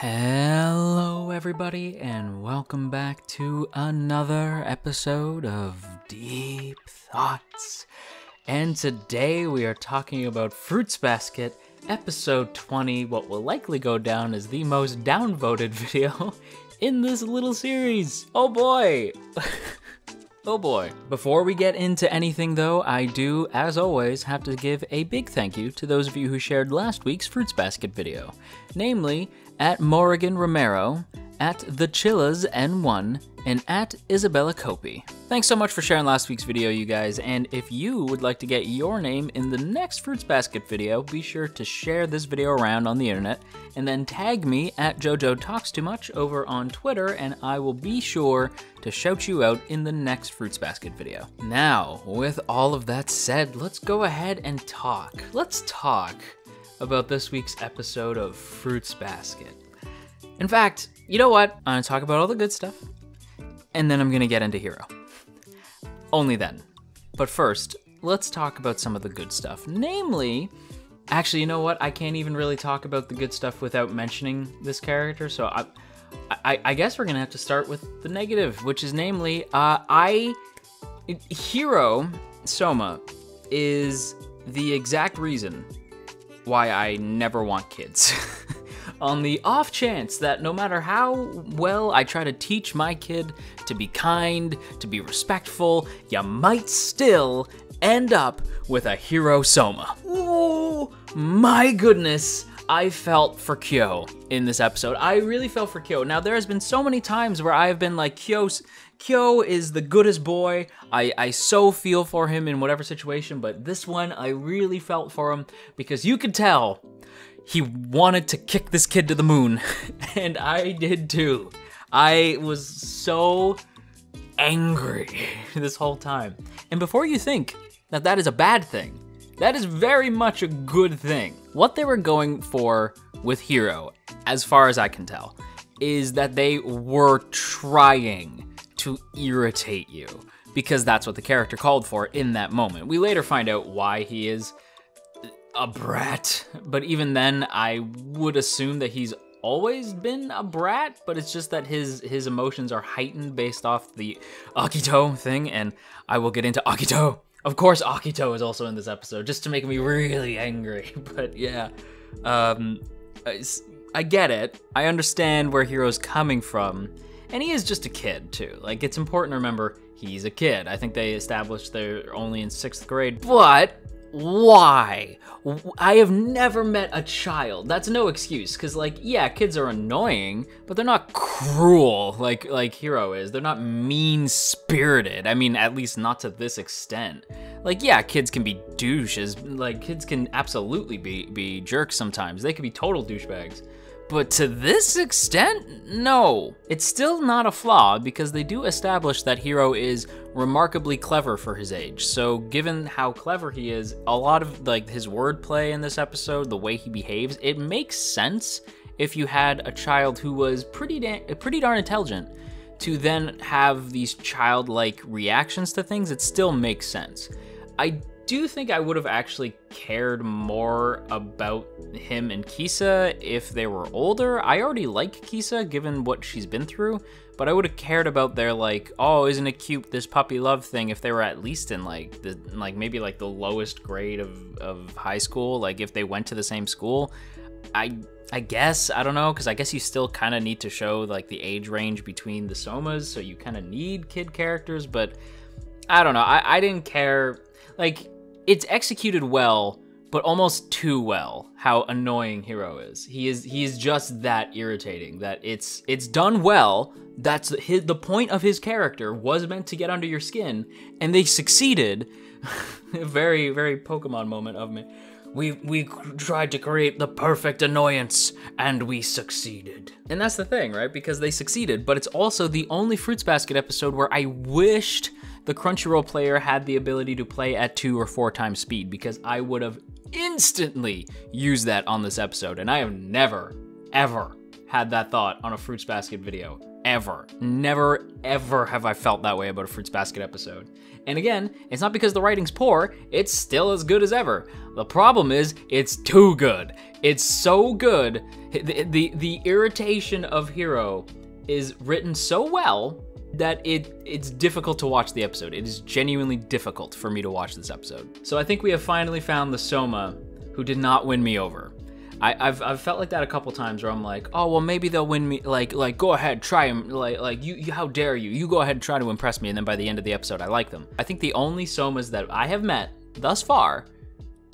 Hello everybody and welcome back to another episode of Deep Thoughts. And today we are talking about Fruits Basket episode 20, what will likely go down as the most downvoted video in this little series. Oh boy! Oh boy. Before we get into anything though, I do, as always, have to give a big thank you to those of you who shared last week's Fruits Basket video. Namely, at Morrigan Romero, at The Chillas N1, and at Isabella Copey. Thanks so much for sharing last week's video, you guys, and if you would like to get your name in the next Fruits Basket video, be sure to share this video around on the internet, and then tag me at JoJo Talks Too Much over on Twitter, and I will be sure to shout you out in the next Fruits Basket video. Now, with all of that said, let's go ahead and talk. Let's talk about this week's episode of Fruits Basket. In fact, you know what? I'm gonna talk about all the good stuff, and then I'm gonna get into Hiro. Only then. But first, let's talk about some of the good stuff. Namely, actually, you know what? I can't even really talk about the good stuff without mentioning this character, so I guess we're gonna have to start with the negative, which is namely, Hiro Sohma is the exact reason why I never want kids. On the off chance that no matter how well I try to teach my kid to be kind, to be respectful, you might still end up with a Hiro Sohma. Oh my goodness, I felt for Kyo in this episode. I really felt for Kyo. Now there has been so many times where I've been like, Kyo is the goodest boy. I so feel for him in whatever situation, but this one I really felt for him because you could tell he wanted to kick this kid to the moon, and I did too. I was so angry this whole time. And before you think that that is a bad thing, that is very much a good thing. What they were going for with Hiro, as far as I can tell, is that they were trying to irritate you, because that's what the character called for in that moment. We later find out why he is a brat, but even then I would assume that he's always been a brat, but it's just that his emotions are heightened based off the Akito thing, and I will get into Akito. Of course Akito is also in this episode, just to make me really angry, but yeah. I get it. I understand where Hiro's coming from, and he is just a kid too. Like, it's important to remember he's a kid. I think they established they're only in 6th grade, but why? I have never met a child. That's no excuse, because, like, yeah, kids are annoying, but they're not cruel like Hiro is. They're not mean-spirited. I mean, at least not to this extent. Like, yeah, kids can be douches. Like, kids can absolutely be jerks sometimes. They can be total douchebags. But to this extent, no. It's still not a flaw because they do establish that Hiro is remarkably clever for his age. So given how clever he is, a lot of like his wordplay in this episode, the way he behaves, it makes sense if you had a child who was pretty darn intelligent to then have these childlike reactions to things. It still makes sense. I do think I would have actually cared more about him and Kisa if they were older. I already like Kisa given what she's been through, but I would have cared about their like, oh, isn't it cute, this puppy love thing, if they were at least in like the maybe like the lowest grade of high school, like if they went to the same school. I guess, I don't know, because I guess you still kind of need to show like the age range between the Sohmas, so you kind of need kid characters, but I don't know. I didn't care. Like, it's executed well, but almost too well, how annoying Hiro is. He is just that irritating, that it's done well. That's the point of his character was meant to get under your skin, and they succeeded. A very, very Pokemon moment of me. We tried to create the perfect annoyance, and we succeeded. And that's the thing, right? Because they succeeded, but it's also the only Fruits Basket episode where I wished the Crunchyroll player had the ability to play at 2 or 4 times speed, because I would have instantly used that on this episode, and I have never, ever had that thought on a Fruits Basket video. ever. Never, ever have I felt that way about a Fruits Basket episode. And again, it's not because the writing's poor, it's still as good as ever. The problem is, it's too good. It's so good. The irritation of Hiro is written so well that it's difficult to watch the episode. It is genuinely difficult for me to watch this episode. So I think we have finally found the Sohma who did not win me over. I've felt like that a couple times where I'm like, oh, well, maybe they'll win me, like go ahead, try them, you how dare you, you go ahead and try to impress me, and then by the end of the episode, I like them. I think the only Sohmas that I have met thus far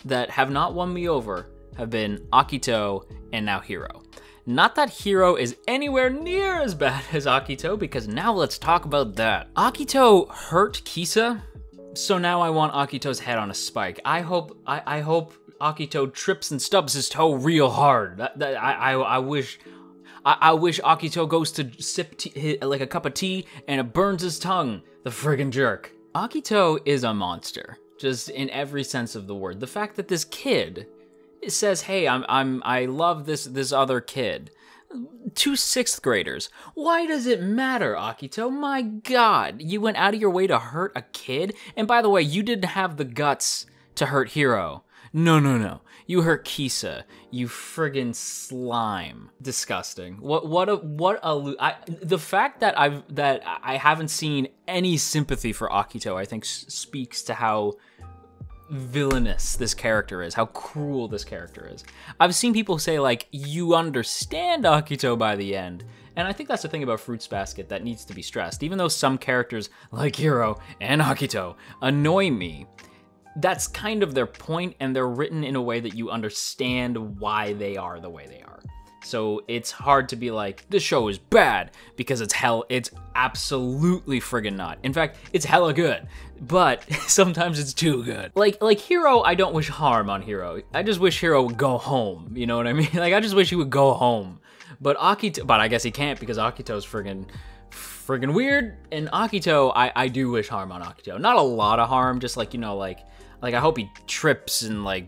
that have not won me over have been Akito and now Hiro. Not that Hiro is anywhere near as bad as Akito, because now let's talk about that. Akito hurt Kisa, so now I want Akito's head on a spike. I hope Akito trips and stubs his toe real hard. I wish Akito goes to sip like a cup of tea and it burns his tongue. The friggin' jerk. Akito is a monster, just in every sense of the word. The fact that this kid says, "Hey, I love this other kid." 2 6th graders. Why does it matter, Akito? My God, you went out of your way to hurt a kid? And by the way, you didn't have the guts to hurt Hiro. No. You hurt Kisa. You friggin' slime. Disgusting. The fact that I haven't seen any sympathy for Akito, I think speaks to how villainous this character is, how cruel this character is. I've seen people say, like, you understand Akito by the end. And I think that's the thing about Fruits Basket that needs to be stressed. Even though some characters, like Hiro and Akito, annoy me, that's kind of their point, and they're written in a way that you understand why they are the way they are. So it's hard to be like, this show is bad, because it's absolutely friggin' not. In fact, it's hella good, but sometimes it's too good. Like Hiro, I don't wish harm on Hiro. I just wish Hiro would go home, you know what I mean? Like, I just wish he would go home. But I guess he can't, because Akito's friggin' weird, and Akito, I do wish harm on Akito. Not a lot of harm, just like, you know, like I hope he trips and like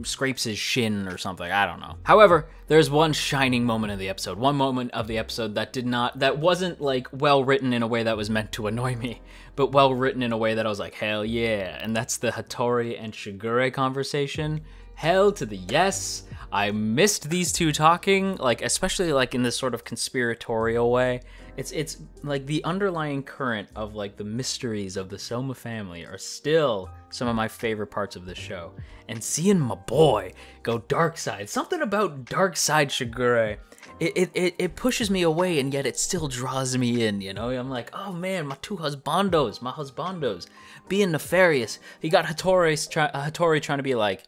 scrapes his shin or something. I don't know. However, there's one shining moment of the episode. One moment of the episode that wasn't like well written in a way that was meant to annoy me, but well written in a way that I was like, hell yeah. And that's the Hattori and Shigure conversation. Hell to the yes. I missed these two talking, like, especially like in this sort of conspiratorial way. It's like the underlying current of like the mysteries of the Sohma family are still some of my favorite parts of this show. And seeing my boy go dark side, something about dark side Shigure, it pushes me away, and yet it still draws me in, you know? I'm like, oh man, my husbandos, being nefarious. You got Hattori trying to be like,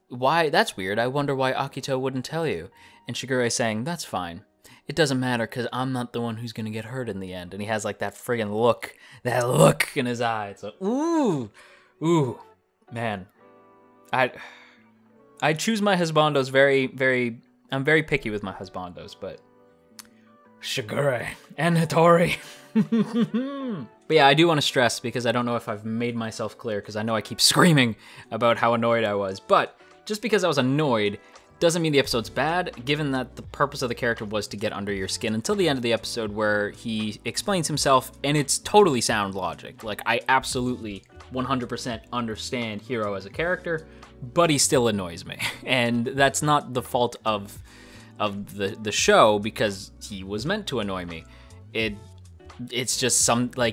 why, that's weird, I wonder why Akito wouldn't tell you. And Shigure saying, that's fine. It doesn't matter, because I'm not the one who's going to get hurt in the end. And he has like that friggin' look, in his eye. It's like, ooh, man. I choose my husbandos I'm very picky with my husbandos, but Shigure and Hattori. But yeah, I do want to stress, because I don't know if I've made myself clear, because I know I keep screaming about how annoyed I was, but just because I was annoyed doesn't mean the episode's bad, given that the purpose of the character was to get under your skin until the end of the episode, where he explains himself, and it's totally sound logic. Like, I absolutely 100% understand Hiro as a character, but he still annoys me. And that's not the fault of the show, because he was meant to annoy me. It's just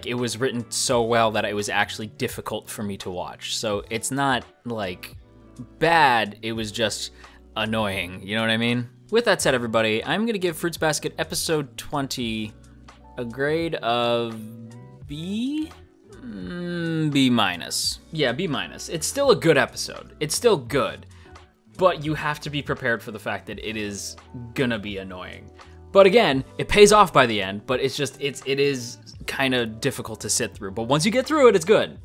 it was written so well that it was actually difficult for me to watch. So it's not like bad, it was just annoying, you know what I mean? With that said, everybody, I'm gonna give Fruits Basket episode 20 a grade of B? B minus. Yeah, B minus. It's still a good episode. It's still good, but you have to be prepared for the fact that it is gonna be annoying. But again, it pays off by the end, but it is kind of difficult to sit through. But once you get through it, it's good.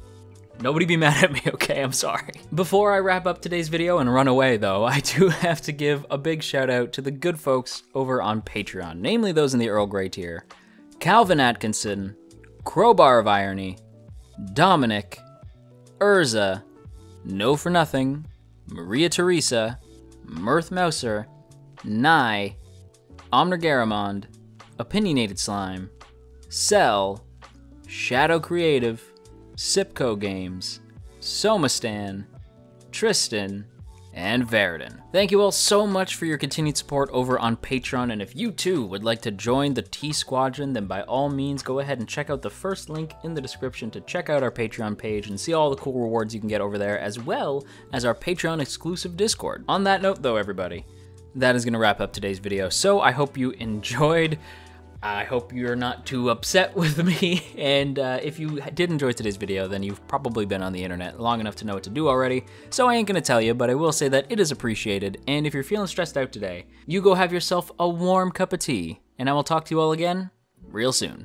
Nobody be mad at me, okay? I'm sorry. Before I wrap up today's video and run away, though, I do have to give a big shout out to the good folks over on Patreon, namely those in the Earl Grey tier: Calvin Atkinson, Crowbar of Irony, Dominic, Urza, No For Nothing, Maria Teresa, Mirth Mouser, Nye, Omner Garamond, Opinionated Slime, Cell, Shadow Creative, Sipco Games, Somastan, Tristan, and Verdin. Thank you all so much for your continued support over on Patreon, and if you too would like to join the T Squadron, then by all means go ahead and check out the first link in the description to check out our Patreon page and see all the cool rewards you can get over there, as well as our Patreon exclusive Discord. On that note though, everybody, that is gonna wrap up today's video, so I hope you enjoyed. I hope you're not too upset with me, and if you did enjoy today's video, then you've probably been on the internet long enough to know what to do already, so I ain't gonna tell you, but I will say that it is appreciated, and if you're feeling stressed out today, you go have yourself a warm cup of tea, and I will talk to you all again real soon.